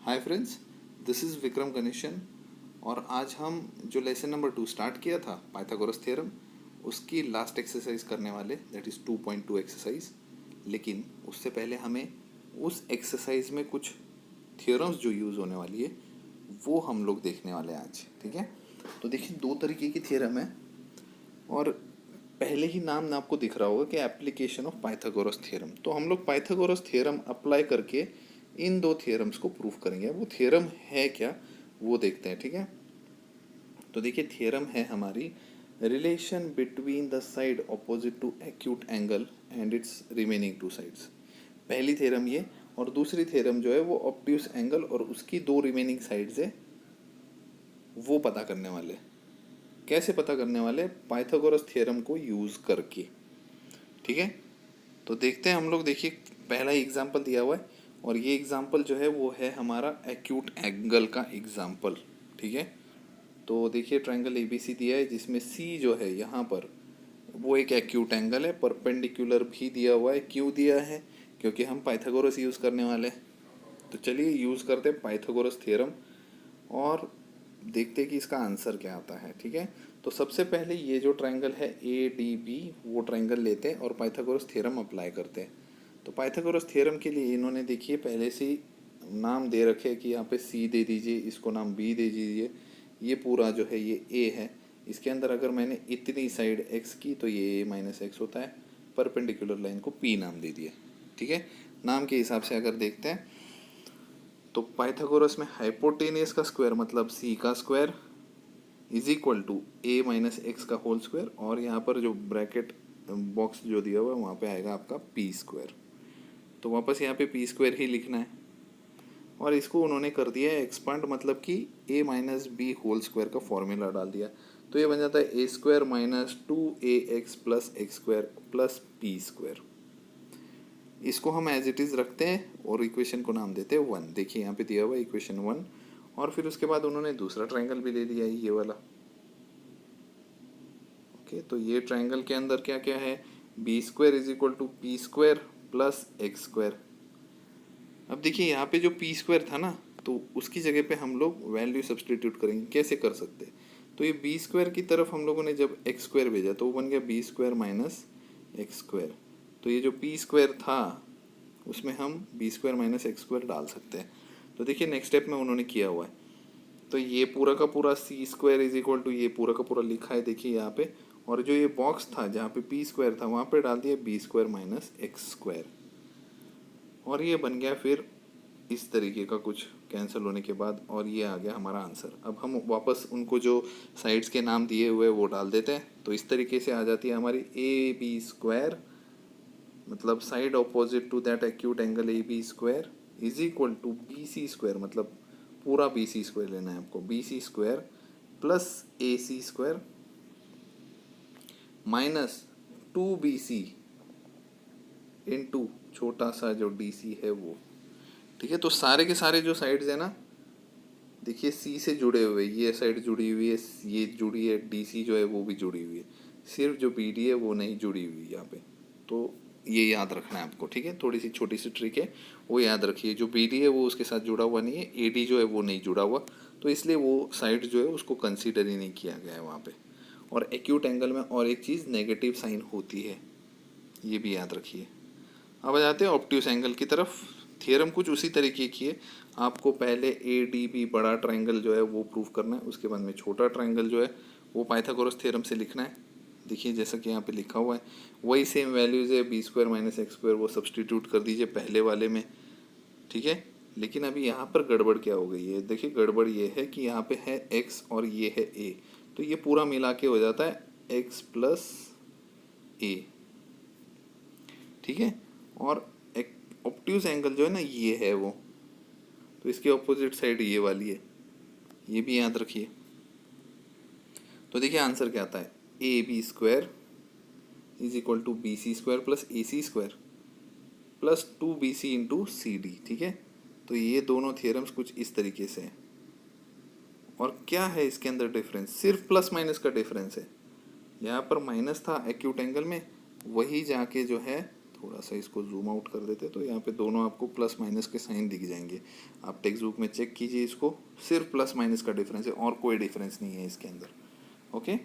Hi friends, this is Vikram Ganesan. और आज हम जो लेसन नंबर 2 स्टार्ट किया था पाइथागोरस थ्योरम, उसकी लास्ट एक्सरसाइज करने वाले, दैट इज़ 2.2 एक्सरसाइज। लेकिन उससे पहले हमें उस एक्सरसाइज में कुछ थ्योरम्स जो यूज़ होने वाली है वो हम लोग देखने वाले हैं आज। ठीक है, तो देखिए दो तरीके की थ्योरम है और पहले ही नाम आपको दिख रहा होगा कि एप्लीकेशन ऑफ पाइथागोरस थ्योरम। तो हम लोग पाइथागोरस थ्योरम अप्लाई करके इन दो थ्योरम्स को प्रूव करेंगे। वो थ्योरम है क्या वो देखते हैं। ठीक है, तो देखिए थ्योरम है हमारी relation between the side opposite to acute angle and its remaining two sides. पहली थ्योरम ये, और दूसरी थ्योरम जो है वो ऑब्ट्यूस एंगल और उसकी दो रिमेनिंग साइड्स है वो पता करने वाले। कैसे पता करने वाले? पाइथागोरस थ्योरम को यूज़ करके। ठीक है, तो देखते हैं हम लोग। देखिए पहला ही एग्जाम्पल दिया हुआ है और ये एग्जाम्पल जो है वो है हमारा एक्यूट एंगल का एग्जाम्पल। ठीक है, तो देखिए ट्रायंगल एबीसी दिया है जिसमें सी जो है यहाँ पर वो एक एक्यूट एंगल है, परपेंडिकुलर भी दिया हुआ है। क्यों दिया है? क्योंकि हम पाइथागोरस यूज़ करने वाले हैं। तो चलिए यूज़ करते हैं पाइथागोरस थ्योरम और देखते हैं कि इसका आंसर क्या आता है। ठीक है, तो सबसे पहले ये जो ट्रायंगल है ए डी बी वो ट्रायंगल लेते हैं और पाइथागोरस थ्योरम अप्लाई करते हैं। तो पाइथागोरस थ्योरम के लिए इन्होंने देखिए पहले से ही नाम दे रखे हैं कि यहाँ पे सी दे दीजिए, इसको नाम बी दे दीजिए। ये पूरा जो है ये ए है, इसके अंदर अगर मैंने इतनी साइड एक्स की तो ये ए माइनस एक्स होता है। परपेंडिकुलर लाइन को पी नाम दे दिए। ठीक है, नाम के हिसाब से अगर देखते हैं तो पाइथागोरस में हाइपोटेनियस का स्क्वायर मतलब सी का square is equal to A minus X का होल स्क्वायर, और यहाँ पर जो ब्रैकेट बॉक्स जो दिया हुआ है वहाँ पे आएगा आपका पी स्क्वायर। तो वापस यहाँ पे पी स्क्वायर ही लिखना है और इसको उन्होंने कर दिया है एक्सपांड, मतलब कि a minus b whole square का फॉर्मूला डाल दिया। तो ये बन जाता है a square minus 2ax plus x square plus p square. इसको हम एज इट इज़ रखते हैं और इक्वेशन को नाम देते हैं 1। देखिए यहाँ पे दिया हुआ है इक्वेशन 1, और फिर उसके बाद उन्होंने दूसरा ट्रायंगल भी ले लिया है ये वाला। ओके, तो ये ट्रायंगल के अंदर क्या क्या है? B square is equal to P square plus x square. अब देखिए यहाँ पे जो पी स्क्वायर था ना, तो उसकी जगह पे हम लोग वैल्यू सब्सटीट्यूट करेंगे। कैसे कर सकते हैं? तो ये बी स्क्वायर की तरफ हम लोगों ने जब एक्स स्क्वायर भेजा तो वो बन गया B square minus X square. तो ये जो पी स्क्वायर था उसमें हम B square minus X square डाल सकते हैं। तो देखिए नेक्स्ट स्टेप में उन्होंने किया हुआ है, तो ये पूरा का पूरा सी स्क्वायर इज इक्वल टू ये पूरा का पूरा लिखा है देखिए यहाँ पे, और जो ये बॉक्स था जहाँ पे पी स्क्वायर था वहाँ पे डाल दिया B square minus X square, और ये बन गया फिर इस तरीके का कुछ कैंसिल होने के बाद, और ये आ गया हमारा आंसर। अब हम वापस उनको जो साइड्स के नाम दिए हुए वो डाल देते हैं, तो इस तरीके से आ जाती है हमारी ए बी स्क्वायर, मतलब side opposite to that acute angle A B square is equal to B C square, मतलब पूरा बी सी स्क्वायर लेना है आपको, B C square plus A C square minus 2bc into छोटा सा जो D C है वो। ठीक है, तो सारे के सारे जो साइड्स है ना, देखिए सी से जुड़े हुए, ये साइड जुड़ी हुई है, ये जुड़ी है, डी सी जो है वो भी जुड़ी हुई है, सिर्फ जो बी डी है वो नहीं जुड़ी हुई यहाँ पे। तो ये याद रखना है आपको। ठीक है, थोड़ी सी छोटी सी ट्रिक है, वो याद रखिए। जो बी डी है वो उसके साथ जुड़ा हुआ नहीं है, ए डी जो है वो नहीं जुड़ा हुआ, तो इसलिए वो साइड जो है उसको कंसीडर ही नहीं किया गया है वहाँ पे। और एक्यूट एंगल में और एक चीज़ नेगेटिव साइन होती है, ये भी याद रखिए। अब आ जाते हैं ऑब्ट्यूस एंगल की तरफ। थियरम कुछ उसी तरीके की है। आपको पहले ए डी बी बड़ा ट्रायंगल जो है वो प्रूव करना है, उसके बाद में छोटा ट्रायंगल जो है वो पाइथागोरस थ्योरम से लिखना है। देखिए जैसा कि यहाँ पे लिखा हुआ है वही सेम वैल्यूज़ है, B square minus X square वो सब्सटीट्यूट कर दीजिए पहले वाले में। ठीक है, लेकिन अभी यहाँ पर गड़बड़ क्या हो गई है? देखिए गड़बड़ ये है कि यहाँ पे है एक्स और ये है ए, तो ये पूरा मिला के हो जाता है एक्स प्लस ए। ठीक है, और एक ऑब्ट्यूस एंगल जो है ना ये है वो, तो इसके ऑपोजिट साइड ये वाली है, ये भी याद रखिए। तो देखिए आंसर क्या आता है, A B square is equal to B C square plus A C square plus 2bc into C D. ठीक है, तो ये दोनों थियरम्स कुछ इस तरीके से हैं। और क्या है इसके अंदर डिफरेंस? सिर्फ प्लस माइनस का डिफरेंस है। यहाँ पर माइनस था एक्यूट एंगल में, वही जाके जो है थोड़ा सा इसको जूम आउट कर देते तो यहाँ पे दोनों आपको प्लस माइनस के साइन दिख जाएंगे। आप टेक्स्ट बुक में चेक कीजिए इसको, सिर्फ प्लस माइनस का डिफरेंस है और कोई डिफरेंस नहीं है इसके अंदर। ओके,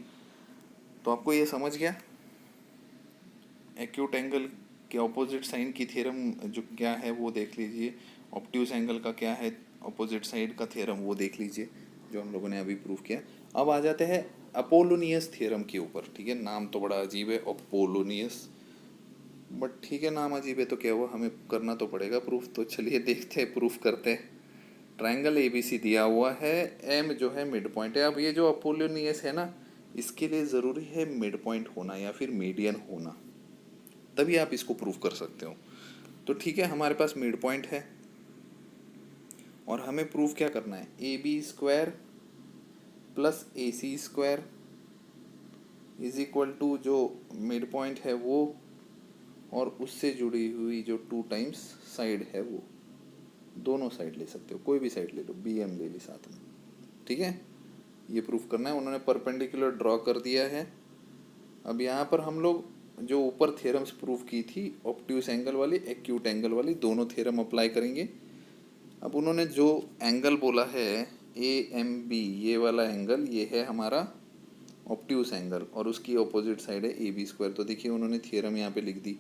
तो आपको ये समझ गया एक्यूट एंगल के ऑपोजिट साइन की थ्योरम जो क्या है वो देख लीजिए, ऑब्ट्यूज एंगल का क्या है ऑपोजिट साइड का थ्योरम वो देख लीजिए जो हम लोगों ने अभी प्रूव किया। अब आ जाते हैं अपोलोनियस थ्योरम के ऊपर। ठीक है, नाम तो बड़ा अजीब है अपोलोनियस, बट ठीक है नाम अजीब है तो क्या हुआ, हमें करना तो पड़ेगा प्रूफ। तो चलिए देखते हैं, प्रूफ करते हैं। ट्रायंगल एबीसी दिया हुआ है, एम जो है मिड पॉइंट है। अब ये जो अपोलोनियस है ना, इसके लिए ज़रूरी है मिड पॉइंट होना या फिर मीडियन होना, तभी आप इसको प्रूफ कर सकते हो। तो ठीक है, हमारे पास मिड पॉइंट है और हमें प्रूफ क्या करना है, A B square plus A C square is equal to जो मिड पॉइंट है वो और उससे जुड़ी हुई जो 2 टाइम्स साइड है वो, दोनों साइड ले सकते हो, कोई भी साइड ले लो, बी एम ले ली साथ में। ठीक है, ये प्रूफ करना है। उन्होंने परपेंडिकुलर ड्रॉ कर दिया है। अब यहाँ पर हम लोग जो ऊपर थ्योरम्स प्रूफ की थी, ऑब्ट्यूज एंगल वाली एक्यूट एंगल वाली, दोनों थ्योरम अप्लाई करेंगे। अब उन्होंने जो एंगल बोला है ए एम बी, ये वाला एंगल ये है हमारा ऑब्ट्यूज एंगल और उसकी ऑपोजिट साइड है ए बी स्क्वायर। तो देखिए उन्होंने थ्योरम यहाँ पे लिख दी।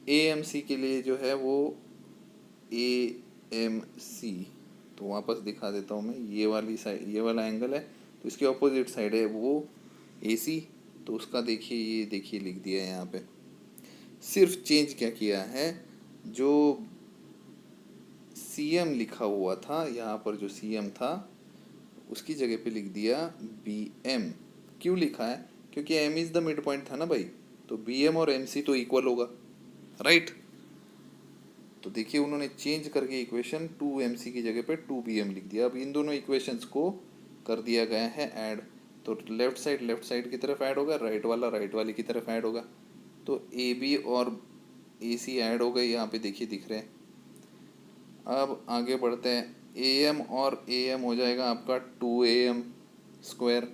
ए एम सी के लिए जो है वो ए एम सी, तो वापस दिखा देता हूँ मैं, ये वाली साइड ये वाला एंगल है तो इसकी ऑपोजिट साइड है वो ए सी, तो उसका देखिए ये देखिए लिख दिया है यहाँ पे। सिर्फ चेंज क्या किया है, जो सी एम लिखा हुआ था यहाँ पर, जो सी एम था उसकी जगह पे लिख दिया बी एम। क्यों लिखा है, क्योंकि M is the mid point था ना भाई, तो बी एम और एम सी तो इक्वल होगा, राइट। तो देखिए उन्होंने चेंज करके इक्वेशन 2mc की जगह पे 2bm लिख दिया। अब इन दोनों इक्वेशंस को कर दिया गया है ऐड, तो लेफ्ट साइड की तरफ ऐड होगा, राइट वाला राइट वाली की तरफ ऐड होगा, तो ए बी और ए सी ऐड हो गए, यहाँ पे देखिए दिख रहे हैं। अब आगे बढ़ते हैं, ए एम और ए एम हो जाएगा आपका 2am square,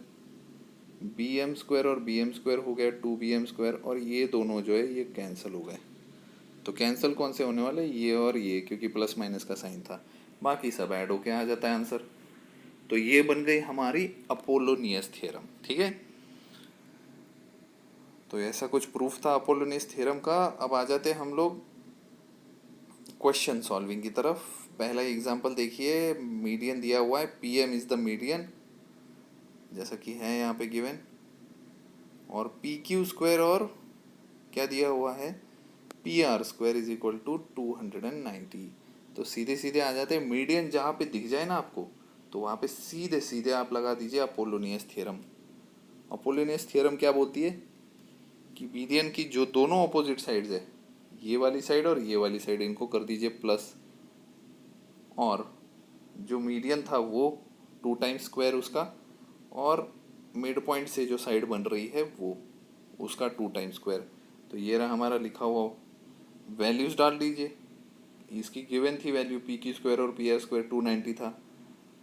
B M square और बी एम स्क्वायर हो गया 2bm स्क्वायर, और ये दोनों जो है ये कैंसिल हो गए। तो कैंसिल कौन से होने वाले, ये और ये, क्योंकि प्लस माइनस का साइन था, बाकी सब ऐड होके आ जाता है आंसर। तो ये बन गई हमारी अपोलोनियस थ्योरम। ठीक है, तो ऐसा कुछ प्रूफ था अपोलोनियस थ्योरम का। अब आ जाते हैं हम लोग क्वेश्चन सॉल्विंग की तरफ। पहला एग्जांपल देखिए, मीडियन दिया हुआ है, P M is the median जैसा कि है यहाँ पे गिवन, और पी क्यू स्क्वायर और क्या दिया हुआ है, P R square is equal to 290। तो सीधे सीधे आ जाते हैं, मीडियन जहाँ पे दिख जाए ना आपको तो वहाँ पे सीधे सीधे आप लगा दीजिए अपोलोनियस थ्योरम। अपोलोनियस थ्योरम क्या बोलती है कि मीडियन की जो दोनों अपोजिट साइड्स है, ये वाली साइड और ये वाली साइड, इनको कर दीजिए प्लस, और जो मीडियन था वो 2 टाइम्स स्क्वायर उसका, और मिड पॉइंट से जो साइड बन रही है वो उसका 2 टाइम्स स्क्वायर। तो ये रहा हमारा लिखा हुआ, वैल्यूज़ डाल दीजिए। इसकी गिवन थी वैल्यू, पी क्यू स्क्वायर और पी आर स्क्वायर 290 था,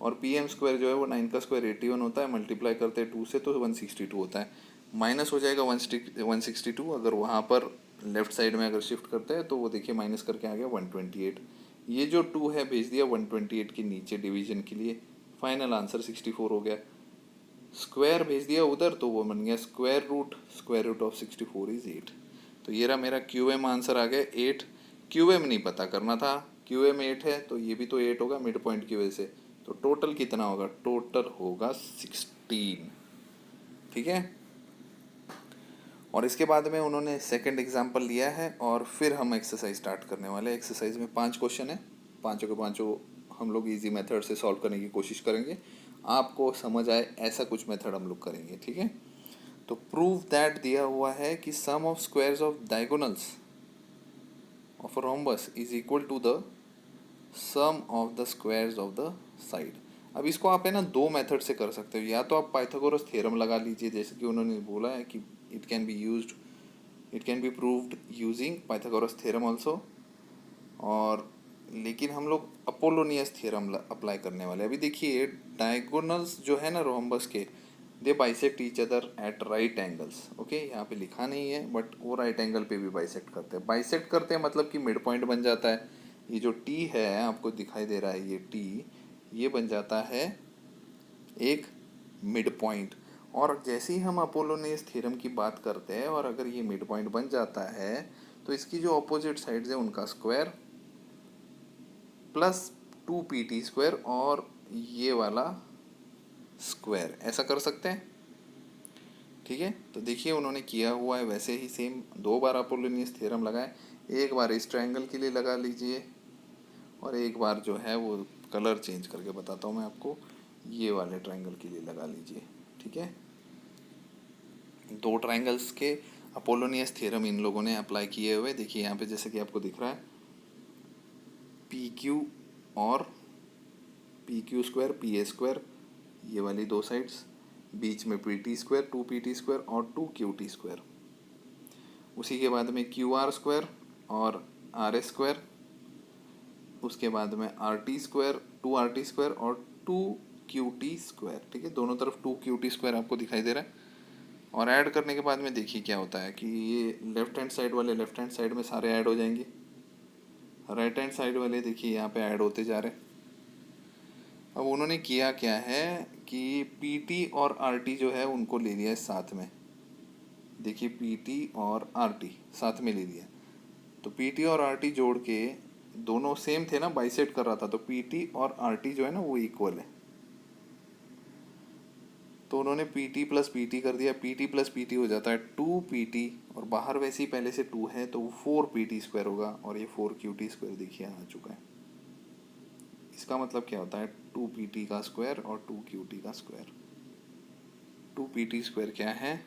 और पी एम स्क्वायर जो है वो 9 का स्क्वायर 81 होता है, मल्टीप्लाई करते हैं 2 से तो 162 होता है, माइनस हो जाएगा 162। अगर वहाँ पर लेफ्ट साइड में अगर शिफ्ट करते हैं तो वो देखिए माइनस करके आ गया 128। ये जो 2 है भेज दिया 128 के नीचे डिवीजन के लिए, फाइनल आंसर 64 हो गया। स्क्वायर भेज दिया उधर तो वो बन गया स्क्वायर रूट ऑफ 64 इज 8। तो ये रहा मेरा क्यू एम आंसर आ गया 8। क्यू एम नहीं पता करना था, क्यू एम 8 है तो ये भी तो 8 होगा मिड पॉइंट की वजह से। तो टोटल कितना होगा, टोटल होगा 16। ठीक है, और इसके बाद में उन्होंने सेकंड एग्जांपल लिया है और फिर हम एक्सरसाइज स्टार्ट करने वाले हैं। एक्सरसाइज में 5 क्वेश्चन है, पाँचों के पाँचों हम लोग इजी मेथड से सॉल्व करने की कोशिश करेंगे, आपको समझ आए ऐसा कुछ मेथड हम लोग करेंगे। ठीक है, तो प्रूव दैट दिया हुआ है कि sum of squares of diagonals of rhombus is equal to the sum of the squares of the side. अब इसको आप है ना 2 मेथड से कर सकते हो, या तो आप पाइथागोरस थ्योरम लगा लीजिए, जैसे कि उन्होंने बोला है कि it can be proved using Pythagoras theorem also, और लेकिन हम लोग अपोलोनियस थ्योरम अप्लाई करने वाले हैं। अभी देखिए डायगोनल्स जो है ना रोम्बस के, they bisect each other at right angles. Okay, यहाँ पे लिखा नहीं है बट वो राइट एंगल पे भी बाइसेक्ट करते हैं। बाइसेक्ट करते हैं मतलब कि मिड पॉइंट बन जाता है। ये जो टी है आपको दिखाई दे रहा है, ये टी ये बन जाता है एक मिड पॉइंट। और जैसे ही हम अपोलोनियस थ्योरम की बात करते हैं और अगर ये मिड पॉइंट बन जाता है तो इसकी जो अपोजिट साइड्स है उनका स्क्वायर प्लस 2pt² और ये वाला स्क्वायर, ऐसा कर सकते हैं। ठीक है, तो देखिए उन्होंने किया हुआ है वैसे ही सेम। 2 बार अपोलोनियस थ्योरम लगाए, एक बार इस ट्रायंगल के लिए लगा लीजिए और एक बार जो है वो कलर चेंज करके बताता हूँ मैं आपको, ये वाले ट्रायंगल के लिए लगा लीजिए। ठीक है, 2 ट्रायंगल्स के अपोलोनियस थ्योरम इन लोगों ने अप्लाई किए हुए। देखिए यहाँ पे जैसे कि आपको दिख रहा है पी क्यू और PQ² PA², ये वाली 2 साइड्स, बीच में PT², 2PT² और 2QT²। उसी के बाद में QR² और RS², उसके बाद में RT², 2RT² और 2QT²। ठीक है, दोनों तरफ 2QT² आपको दिखाई दे रहा है। और ऐड करने के बाद में देखिए क्या होता है कि ये लेफ्ट हैंड साइड वाले लेफ्ट हैंड साइड में सारे ऐड हो जाएंगे, राइट हैंड साइड वाले देखिए यहाँ पे ऐड होते जा रहे हैं। अब उन्होंने किया क्या है कि PT और RT जो है उनको ले लिया है साथ में। देखिए PT और RT साथ में ले लिया, तो PT और RT जोड़ के दोनों सेम थे ना, बाइसेक्ट कर रहा था, तो PT और RT जो है ना वो इक्वल है। तो उन्होंने PT प्लस PT कर दिया, PT प्लस PT हो जाता है 2PT और बाहर वैसे ही पहले से 2 है तो वो 4PT² होगा और ये 4QT² देखिए आ चुका है। इसका मतलब क्या होता है 2PT का स्क्वायर और 2QT का स्क्वायर। 2PT² क्या है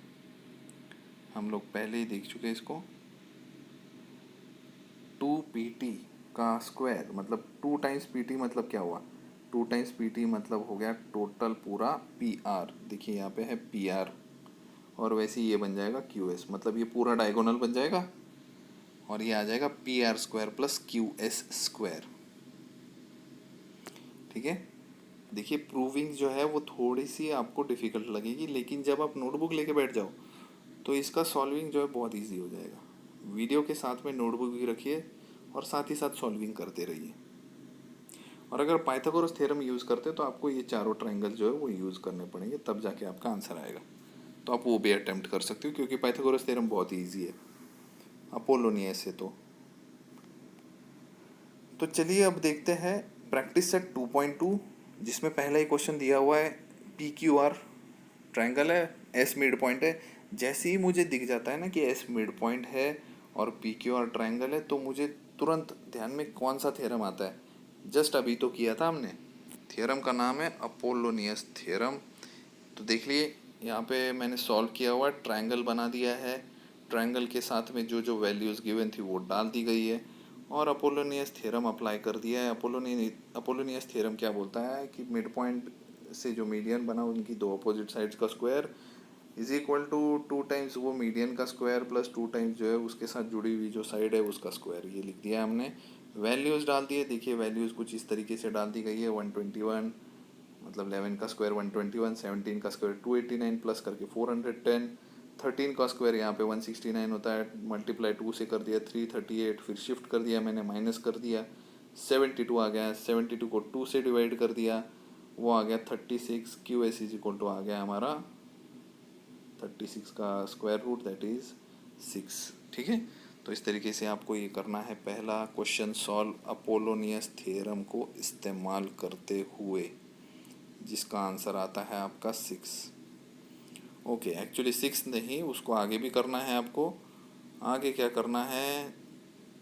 हम लोग पहले ही देख चुके हैं इसको। 2PT का स्क्वायर मतलब 2 टाइम्स PT मतलब क्या हुआ, 2 टाइम्स PT मतलब हो गया टोटल पूरा PR। देखिए यहाँ पे है PR और वैसे ही ये बन जाएगा QS, मतलब ये पूरा डायगोनल बन जाएगा और ये आ जाएगा PR² प्लस QS²। ठीक है, देखिए प्रूविंग जो है वो थोड़ी सी आपको डिफ़िकल्ट लगेगी, लेकिन जब आप नोटबुक लेके बैठ जाओ तो इसका सॉल्विंग जो है बहुत इजी हो जाएगा। वीडियो के साथ में नोटबुक भी रखिए और साथ ही साथ सॉल्विंग करते रहिए। और अगर पाइथागोरस थ्योरम यूज़ करते तो आपको ये चारों ट्रायंगल जो है वो यूज़ करने पड़ेंगे, तब जाके आपका आंसर आएगा। तो आप वो भी अटेम्प्ट कर सकते हो क्योंकि पाइथागोरस थ्योरम बहुत ही ईजी है अपोलोनियस से। तो चलिए अब देखते हैं प्रैक्टिस सेट 2.2, जिसमें पहला ही क्वेश्चन दिया हुआ है PQR ट्रायंगल है, S मिड पॉइंट है। जैसे ही मुझे दिख जाता है ना कि S मिड पॉइंट है और PQR ट्रायंगल है तो मुझे तुरंत ध्यान में कौन सा थ्योरम आता है, जस्ट अभी तो किया था हमने, थ्योरम का नाम है अपोलोनियस थ्योरम। तो देख लिए यहाँ पे मैंने सॉल्व किया हुआ, ट्रायंगल बना दिया है, ट्रायंगल के साथ में जो जो वैल्यूज़ गिवन थी वो डाल दी गई है और अपोलोनियस थ्योरम अप्लाई कर दिया है। अपोलोनियस थ्योरम क्या बोलता है कि मिड पॉइंट से जो मीडियन बना उनकी 2 अपोजिट साइड्स का square is equal to 2 times वो मीडियन का स्क्वायर प्लस 2 टाइम्स जो है उसके साथ जुड़ी हुई जो साइड है उसका स्क्वायर। ये लिख दिया हमने, वैल्यूज़ डाल दिए। देखिए वैल्यूज़ कुछ इस तरीके से डाल दी गई है, 121 मतलब 11 का स्क्वायर 121, 17 का स्क्वायर 289 प्लस करके 410, 13 का स्क्वायर यहाँ पे 169 होता है, मल्टीप्लाई 2 से कर दिया 338, फिर शिफ्ट कर दिया मैंने माइनस कर दिया 72 आ गया, 72 को 2 से डिवाइड कर दिया वो आ गया 36, QS इज इक्वल टू आ गया हमारा 36 का स्क्वायर रूट दैट इज 6। ठीक है, तो इस तरीके से आपको ये करना है पहला क्वेश्चन सॉल्व अपोलोनियस थ्योरम को इस्तेमाल करते हुए, जिसका आंसर आता है आपका 6। ओके, एक्चुअली 6 नहीं, उसको आगे भी करना है आपको। आगे क्या करना है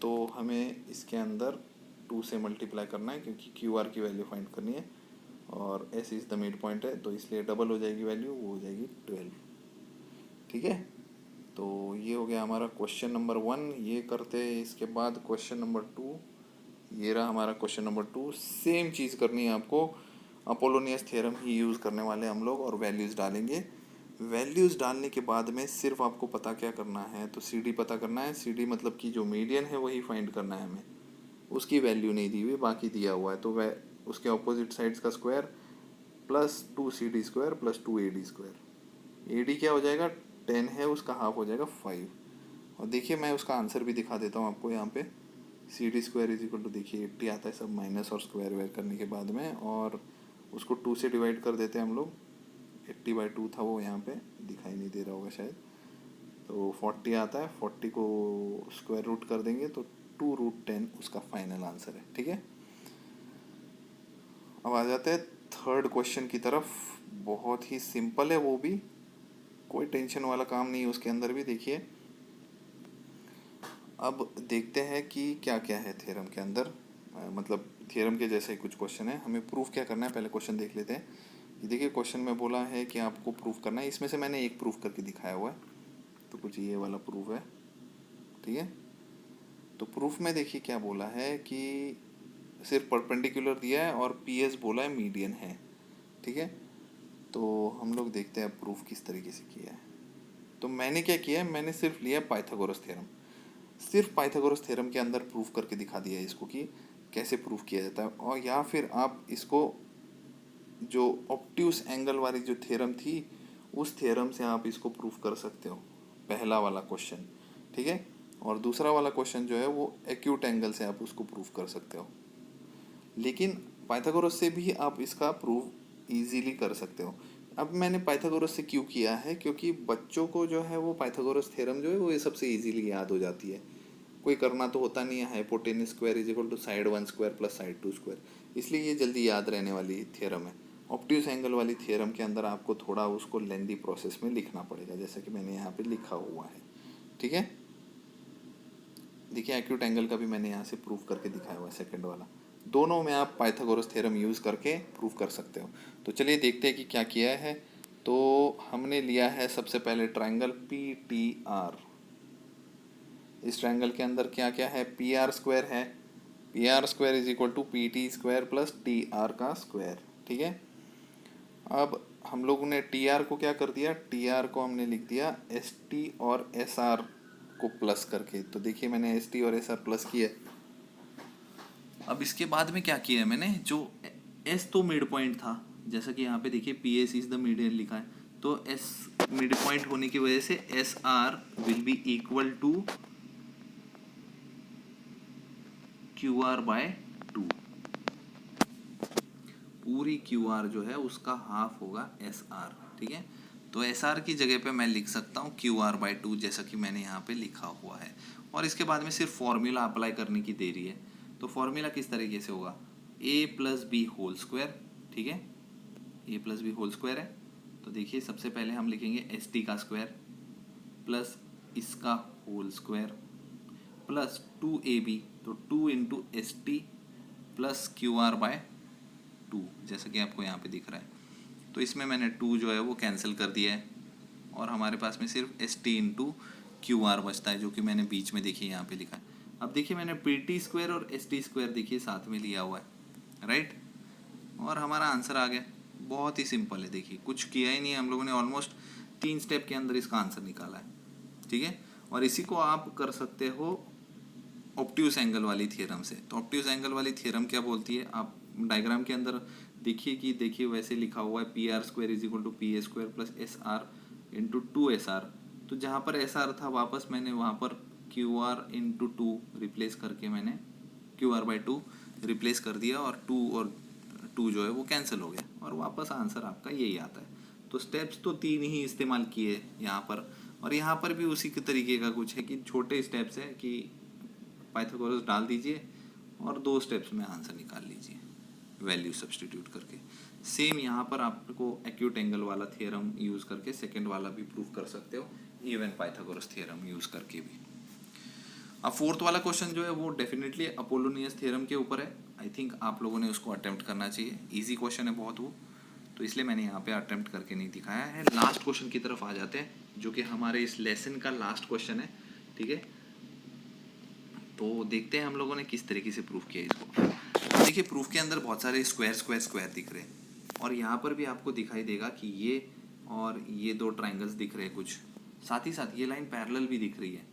तो हमें इसके अंदर 2 से मल्टीप्लाई करना है क्योंकि QR की वैल्यू फाइंड करनी है और S is the mid point है तो इसलिए डबल हो जाएगी वैल्यू, वो हो जाएगी 12। ठीक है, तो ये हो गया हमारा क्वेश्चन नंबर 1। ये करते हैं इसके बाद क्वेश्चन नंबर 2। ये रहा हमारा क्वेश्चन नंबर 2। सेम चीज़ करनी है आपको, अपोलोनियस थ्योरम ही यूज़ करने वाले हम लोग और वैल्यूज़ डालेंगे। वैल्यूज़ डालने के बाद में सिर्फ आपको पता क्या करना है तो CD पता करना है। CD मतलब कि जो मीडियन है वही फाइंड करना है हमें, उसकी वैल्यू नहीं दी हुई, बाकी दिया हुआ है तो वह उसके अपोजिट साइड्स का square plus 2CD² plus 2AD²। AD क्या हो जाएगा, 10 है, उसका हाफ हो जाएगा 5। और देखिए मैं उसका आंसर भी दिखा देता हूँ आपको यहाँ पे। CD² इज इक्वल टू, देखिए 80 आता है सब माइनस और स्क्वायर वेयर करने के बाद में, और उसको 2 से डिवाइड कर देते हैं हम लोग। 80/2 था वो, यहाँ पे दिखाई नहीं दे रहा होगा शायद। तो 40 आता है, 40 को स्क्वायर रूट कर देंगे तो 2√10 उसका फाइनल आंसर है। ठीक है, अब आ जाते हैं थर्ड क्वेश्चन की तरफ। बहुत ही सिंपल है वो भी, कोई टेंशन वाला काम नहीं है उसके अंदर भी। देखिए अब देखते हैं कि क्या क्या है थ्योरम के अंदर। मतलब थ्योरम के जैसे ही कुछ क्वेश्चन है, हमें प्रूफ क्या करना है पहले क्वेश्चन देख लेते हैं। ये देखिए क्वेश्चन में बोला है कि आपको प्रूफ करना है, इसमें से मैंने एक प्रूफ करके दिखाया हुआ है, तो कुछ ये वाला प्रूफ है। ठीक है, तो प्रूफ में देखिए क्या बोला है कि सिर्फ परपेंडिकुलर दिया है और PS बोला है मीडियन है। ठीक है, तो हम लोग देखते हैं प्रूफ किस तरीके से किया है। तो मैंने क्या किया है, मैंने सिर्फ लिया पाइथागोरस थ्योरम, सिर्फ पाइथागोरस थ्योरम के अंदर प्रूफ करके दिखा दिया है इसको कि कैसे प्रूफ किया जाता है। और या फिर आप इसको जो ऑब्ट्यूस एंगल वाली जो थ्योरम थी, उस थ्योरम से आप इसको प्रूफ कर सकते हो, पहला वाला क्वेश्चन। ठीक है, और दूसरा वाला क्वेश्चन जो है वो एक्यूट एंगल से आप उसको प्रूफ कर सकते हो। लेकिन पाइथागोरस से भी आप इसका प्रूफ इजीली कर सकते हो। अब मैंने पाइथागोरस से क्यों किया है, क्योंकि बच्चों को जो है वो पाइथागोरस थ्योरम जो है वो ये सबसे इजीली याद हो जाती है। कोई करना तो होता नहीं है, hypotenuse square is equal to side 1 square plus side 2 square, इसलिए ये जल्दी याद रहने वाली थ्योरम है। ऑब्ट्यूस एंगल वाली थ्योरम के अंदर आपको थोड़ा उसको लेंदी प्रोसेस में लिखना पड़ेगा, जैसा कि मैंने यहाँ पे लिखा हुआ है। ठीक है, देखिए एक्यूट एंगल का भी मैंने यहाँ से प्रूफ करके दिखाया हुआ है, सेकंड वाला। दोनों में आप पाइथागोरस थ्योरम यूज़ करके प्रूफ कर सकते हो। तो चलिए देखते हैं कि क्या किया है। तो हमने लिया है सबसे पहले ट्रायंगल PTR। इस ट्रायंगल के अंदर क्या क्या है, PR² है, PR² is equal to PT² plus TR का स्क्वायर। ठीक है, अब हम लोगों ने TR को क्या कर दिया, TR को हमने लिख दिया ST और SR को प्लस करके। तो देखिए मैंने ST और SR प्लस किया। अब इसके बाद में क्या किया है मैंने, जो S तो मिड पॉइंट था, जैसा कि यहाँ पे देखिए PS इज द मीडियन लिखा है, तो S मिड पॉइंट होने की वजह से SR will be equal to QR/2। पूरी QR जो है उसका हाफ होगा SR। ठीक है, तो SR की जगह पे मैं लिख सकता हूँ QR/2, जैसा कि मैंने यहाँ पे लिखा हुआ है। और इसके बाद में सिर्फ फॉर्मूला अप्लाई करने की देरी है। तो फॉर्मूला किस तरीके से होगा, A+B²। ठीक है, A+B² है, तो देखिए सबसे पहले हम लिखेंगे ST का स्क्वायर प्लस इसका होल स्क्वायर प्लस 2AB, तो 2 इंटू ST प्लस QR/2, जैसा कि आपको यहाँ पे दिख रहा है। तो इसमें मैंने 2 जो है वो कैंसिल कर दिया है, और हमारे पास में सिर्फ ST इंटू QR बचता है, जो कि मैंने बीच में देखिए यहाँ पे लिखा है। अब देखिए मैंने PT² और ST² देखिए साथ में लिया हुआ है, राइट, और हमारा आंसर आ गया। बहुत ही सिंपल है, देखिए कुछ किया ही नहीं है हम लोगों ने, ऑलमोस्ट 3 स्टेप के अंदर इसका आंसर निकाला है। ठीक है, और इसी को आप कर सकते हो ऑब्ट्यूस एंगल वाली थ्योरम से। तो ऑब्ट्यूस एंगल वाली थ्योरम क्या बोलती है, आप डायग्राम के अंदर देखिए कि देखिए वैसे लिखा हुआ है PR² is equal to PA² plus SR into 2SR। तो जहाँ पर SR था वापस मैंने वहाँ पर QR इंटू 2 रिप्लेस करके मैंने QR/2 रिप्लेस कर दिया, और 2 जो है वो कैंसिल हो गया, और वापस आंसर आपका यही आता है। तो स्टेप्स तो 3 ही इस्तेमाल किए यहाँ पर, और यहाँ पर भी उसी के तरीके का कुछ है कि छोटे स्टेप्स है कि पाइथागोरस डाल दीजिए और 2 स्टेप्स में आंसर निकाल लीजिए वैल्यू सब्स्टिट्यूट करके। सेम यहाँ पर आपको एक्यूट एंगल वाला थ्योरम यूज़ करके सेकंड वाला भी प्रूव कर सकते हो, इवन पाइथागोरस थ्योरम यूज़ करके भी। अब फोर्थ वाला क्वेश्चन जो है वो डेफिनेटली अपोलोनियस थ्योरम के ऊपर है। आई थिंक आप लोगों ने उसको अटेम्प्ट करना चाहिए, इजी क्वेश्चन है बहुत वो, तो इसलिए मैंने यहाँ पे अटेम्प्ट करके नहीं दिखाया है। लास्ट क्वेश्चन की तरफ आ जाते हैं, जो कि हमारे इस लेसन का लास्ट क्वेश्चन है। ठीक है, तो देखते हैं हम लोगों ने किस तरीके से प्रूफ किया इसको। देखिए प्रूफ के अंदर बहुत सारे स्क्वायर स्क्वायर स्क्वायर दिख रहे हैं, और यहाँ पर भी आपको दिखाई देगा कि ये और ये 2 ट्राइंगल्स दिख रहे हैं कुछ, साथ ही साथ ये लाइन पैरेलल भी दिख रही है,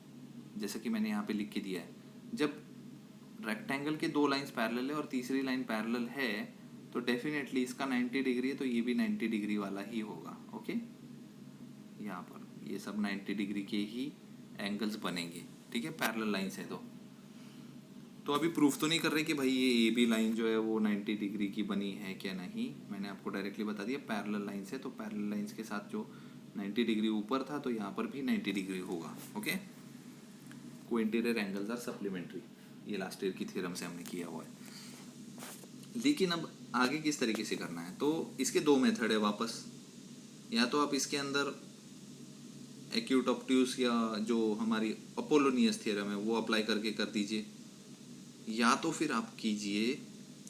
जैसा कि मैंने यहाँ पे लिख के दिया है। जब रेक्टेंगल के 2 लाइंस पैरेलल है और तीसरी लाइन पैरेलल है, तो डेफिनेटली इसका 90 डिग्री है, तो ये भी 90 डिग्री वाला ही होगा। ओके, यहाँ पर ये सब 90 डिग्री के ही एंगल्स बनेंगे, ठीक है, पैरेलल लाइन से। तो अभी प्रूफ तो नहीं कर रहे कि भाई ये ए बी लाइन जो है वो 90 डिग्री की बनी है क्या नहीं, मैंने आपको डायरेक्टली बता दिया पैरेलल लाइन से। तो पैरेलल लाइंस के साथ जो 90 डिग्री ऊपर था तो यहाँ पर भी 90 डिग्री होगा, ओके। को इंटीरियर एंगल्स आर सप्लीमेंट्री, ये लास्ट ईयर की थ्योरम से हमने किया हुआ है। लेकिन अब आगे किस तरीके से करना है, तो इसके दो मेथड है वापस। या तो आप इसके अंदर एक्यूट ऑब्ट्यूस या जो हमारी अपोलोनियस थ्योरम है वो अप्लाई करके कर दीजिए, या तो फिर आप कीजिए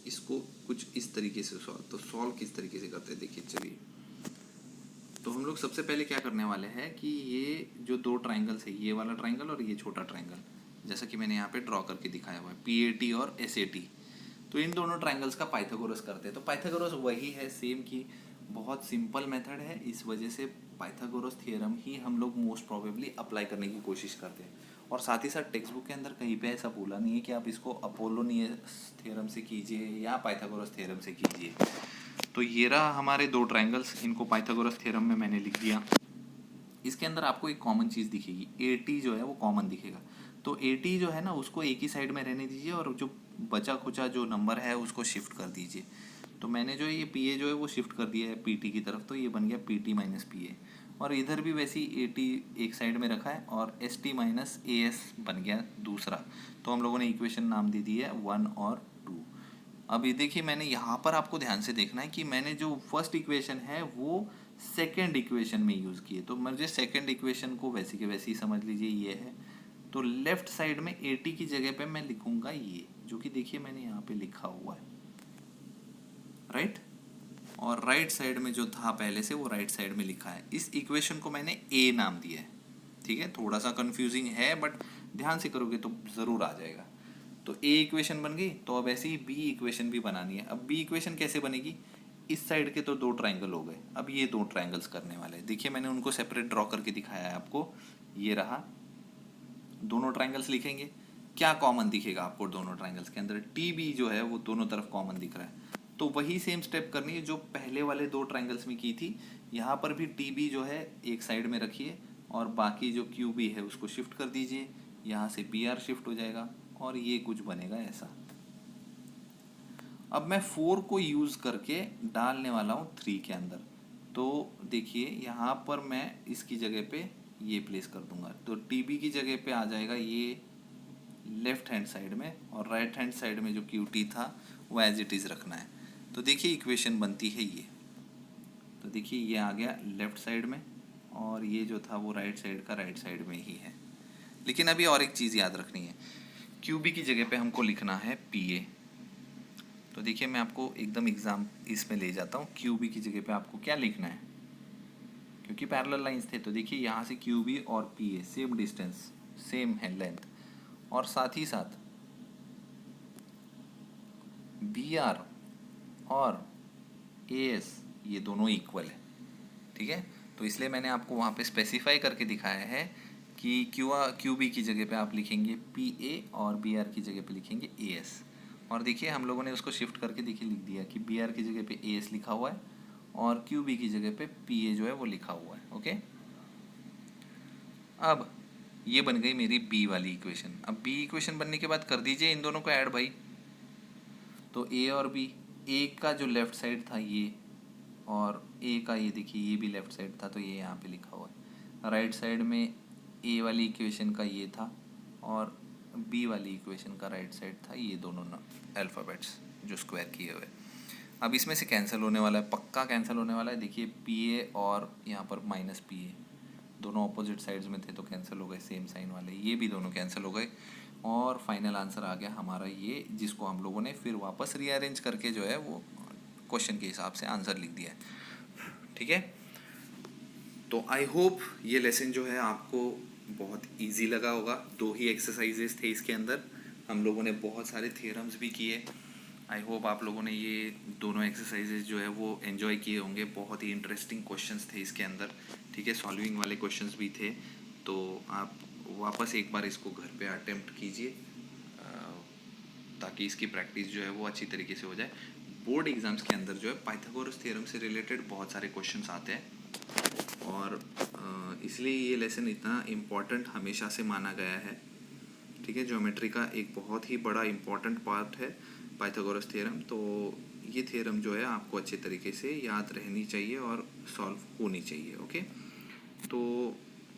इसको कुछ इस तरीके से सॉल्व। तो सॉल्व किस तरीके से करते हैं देखिए, चलिए। तो हम लोग सबसे पहले क्या करने वाले हैं कि ये जो दो ट्राइंगल्स है, ये वाला ट्राइंगल और ये छोटा ट्राइंगल, जैसा कि मैंने यहाँ पे ड्रॉ करके दिखाया हुआ है, PAT और SAT, तो इन दोनों ट्राइंगल्स का पाइथागोरस करते हैं। तो पाइथागोरस वही है सेम, की बहुत सिंपल मेथड है, इस वजह से पाइथागोरस थ्योरम ही हम लोग मोस्ट प्रोबेबली अप्लाई करने की कोशिश करते हैं। और साथ ही साथ टेक्स्ट बुक के अंदर कहीं पे ऐसा बोला नहीं है कि आप इसको अपोलोनियस थ्योरम से कीजिए या पाइथागोरस थ्योरम से कीजिए। तो ये रहा हमारे दो ट्राइंगल्स, इनको पाइथागोरस थ्योरम में मैंने लिख दिया। इसके अंदर आपको एक कॉमन चीज़ दिखेगी, AT जो है वो कॉमन दिखेगा। तो AT जो है ना उसको एक ही साइड में रहने दीजिए और जो बचा खुचा जो नंबर है उसको शिफ्ट कर दीजिए। तो मैंने जो ये PA जो है वो शिफ्ट कर दिया है PT की तरफ, तो ये बन गया PT माइनस PA। और इधर भी वैसे ही AT एक साइड में रखा है और ST माइनस AS बन गया दूसरा। तो हम लोगों ने इक्वेशन नाम दे दी है 1 और 2। अब ये देखिए, मैंने यहाँ पर आपको ध्यान से देखना है कि मैंने जो फर्स्ट इक्वेशन है वो सेकंड इक्वेशन में यूज़ की है। तो मुझे सेकंड इक्वेशन को वैसी के वैसी ही समझ लीजिए, ये है। तो लेफ्ट साइड में AT की जगह पे मैं लिखूंगा ये, जो कि देखिए मैंने यहाँ पे लिखा हुआ है, राइट। और राइट साइड में जो था पहले से वो राइट साइड में लिखा है। इस इक्वेशन को मैंने A नाम दिया है, ठीक है। थोड़ा सा कंफ्यूजिंग है बट ध्यान से करोगे तो ज़रूर आ जाएगा। तो A इक्वेशन बन गई, तो अब ऐसे ही B इक्वेशन भी बनानी है। अब B इक्वेशन कैसे बनेगी, इस साइड के तो दो ट्राइंगल हो गए, अब ये दो ट्राइंगल्स करने वाले हैं। देखिए मैंने उनको सेपरेट ड्रॉ करके दिखाया है आपको, ये रहा। दोनों ट्राइंगल्स लिखेंगे, क्या कॉमन दिखेगा आपको दोनों ट्राइंगल्स के अंदर, TB जो है वो दोनों तरफ कॉमन दिख रहा है। तो वही सेम स्टेप करनी है जो पहले वाले दो ट्राइंगल्स में की थी। यहाँ पर भी TB जो है एक साइड में रखिए और बाकी जो QB है उसको शिफ्ट कर दीजिए, यहाँ से BR शिफ्ट हो जाएगा और ये कुछ बनेगा ऐसा। अब मैं 4 को यूज़ करके डालने वाला हूँ 3 के अंदर। तो देखिए यहाँ पर मैं इसकी जगह पे ये प्लेस कर दूंगा, तो TB की जगह पे आ जाएगा ये लेफ्ट हैंड साइड में, और राइट हैंड साइड में जो QT था वो एज इट इज़ रखना है। तो देखिए इक्वेशन बनती है ये। तो देखिए ये आ गया लेफ्ट साइड में और ये जो था वो राइट साइड का राइट साइड में ही है। लेकिन अभी और एक चीज़ याद रखनी है, QB की जगह पे हमको लिखना है PA। तो देखिए मैं आपको एकदम एग्जाम इसमें ले जाता हूँ, QB की जगह पे आपको क्या लिखना है, क्योंकि पैरेलल लाइंस थे। तो देखिए यहाँ से QB और PA सेम डिस्टेंस, सेम है लेंथ, और साथ ही साथ BR और AS ये दोनों इक्वल है, ठीक है। तो इसलिए मैंने आपको वहाँ पे स्पेसिफाई करके दिखाया है कि QB की जगह पे आप लिखेंगे PA और BR की जगह पे लिखेंगे AS। और देखिए हम लोगों ने उसको शिफ्ट करके देखिए लिख दिया कि BR की जगह पे AS लिखा हुआ है और QB की जगह पे PA जो है वो लिखा हुआ है, ओके। अब ये बन गई मेरी B वाली इक्वेशन। अब B इक्वेशन बनने के बाद कर दीजिए इन दोनों को ऐड भाई। तो A और B, A का जो लेफ्ट साइड था ये, और A का ये देखिए ये भी लेफ्ट साइड था, तो ये यहाँ पे लिखा हुआ है। राइट साइड में A वाली इक्वेशन का ये था और B वाली इक्वेशन का राइट साइड था, ये दोनों अल्फ़ाबेट्स जो स्क्वायर किए हुए। अब इसमें से कैंसिल होने वाला है, पक्का कैंसिल होने वाला है। देखिए PA और यहाँ पर माइनस PA दोनों ऑपोजिट साइड्स में थे तो कैंसिल हो गए, सेम साइन वाले ये भी दोनों कैंसिल हो गए। और फाइनल आंसर आ गया हमारा ये, जिसको हम लोगों ने फिर वापस रीअरेंज करके जो है वो क्वेश्चन के हिसाब से आंसर लिख दिया है, ठीक है। तो आई होप ये लेसन जो है आपको बहुत इजी लगा होगा। दो ही एक्सरसाइजेस थे इसके अंदर, हम लोगों ने बहुत सारे थियरम्स भी किए। आई होप आप लोगों ने ये दोनों एक्सरसाइजेज जो है वो एंजॉय किए होंगे। बहुत ही इंटरेस्टिंग क्वेश्चंस थे इसके अंदर, ठीक है, सॉल्विंग वाले क्वेश्चंस भी थे। तो आप वापस एक बार इसको घर पे अटेम्प्ट कीजिए ताकि इसकी प्रैक्टिस जो है वो अच्छी तरीके से हो जाए। बोर्ड एग्जाम्स के अंदर जो है पाइथागोरस थ्योरम से रिलेटेड बहुत सारे क्वेश्चंस आते हैं और इसलिए ये लेसन इतना इम्पॉर्टेंट हमेशा से माना गया है। ठीक है, ज्योमेट्री का एक बहुत ही बड़ा इम्पॉर्टेंट पार्ट है पाइथागोरस थ्योरम। तो ये थ्योरम जो है आपको अच्छे तरीके से याद रहनी चाहिए और सॉल्व होनी चाहिए। ओके, तो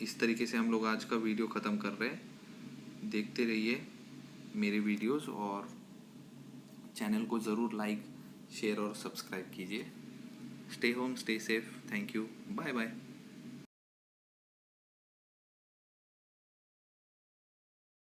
इस तरीके से हम लोग आज का वीडियो ख़त्म कर रहे हैं। देखते रहिए मेरे वीडियोस और चैनल को ज़रूर लाइक, शेयर और सब्सक्राइब कीजिए। Stay home, stay safe. Thank you, bye bye.